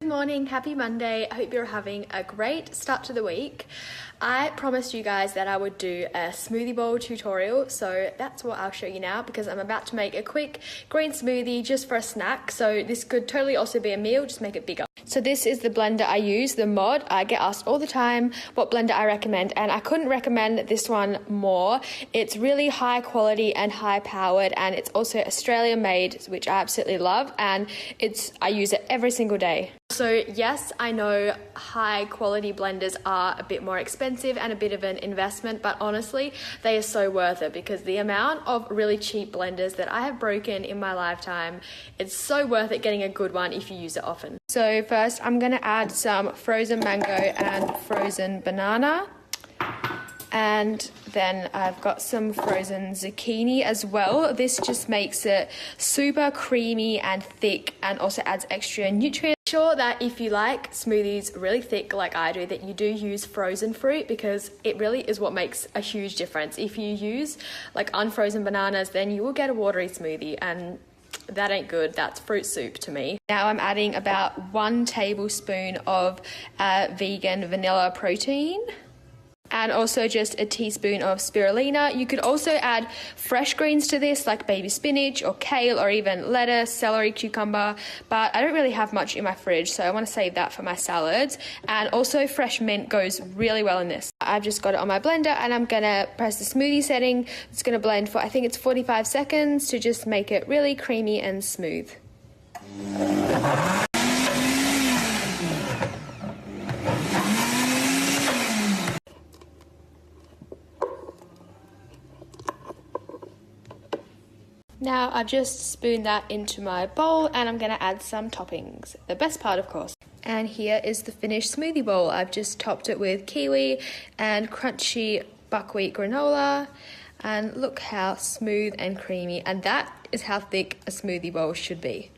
morning, happy Monday. I hope you're having a great start to the week. I promised you guys that I would do a smoothie bowl tutorial, so that's what I'll show you now because I'm about to make a quick green smoothie just for a snack. So this could totally also be a meal, just make it bigger. So this is the blender I use, the Mod. I get asked all the time what blender I recommend, and I couldn't recommend this one more. It's really high quality and high powered, and it's also Australian made, which I absolutely love, and I use it every single day. So yes, I know high quality blenders are a bit more expensive and a bit of an investment, but honestly, they are so worth it because the amount of really cheap blenders that I have broken in my lifetime, it's so worth it getting a good one if you use it often. So first I'm gonna add some frozen mango and frozen banana. And then I've got some frozen zucchini as well. This just makes it super creamy and thick and also adds extra nutrients. Sure that if you like smoothies really thick like I do, that you do use frozen fruit because it really is what makes a huge difference. If you use like unfrozen bananas, then you will get a watery smoothie, and that ain't good. That's fruit soup to me. Now I'm adding about 1 tablespoon of vegan vanilla protein, and also just a teaspoon of spirulina. You could also add fresh greens to this, like baby spinach or kale or even lettuce, celery, cucumber, but I don't really have much in my fridge, so I want to save that for my salads. And also fresh mint goes really well in this. I've just got it on my blender and I'm gonna press the smoothie setting. It's gonna blend for, I think it's 45 seconds to just make it really creamy and smooth. Now I've just spooned that into my bowl and I'm going to add some toppings. The best part, of course. And here is the finished smoothie bowl. I've just topped it with kiwi and crunchy buckwheat granola. And look how smooth and creamy. And that is how thick a smoothie bowl should be.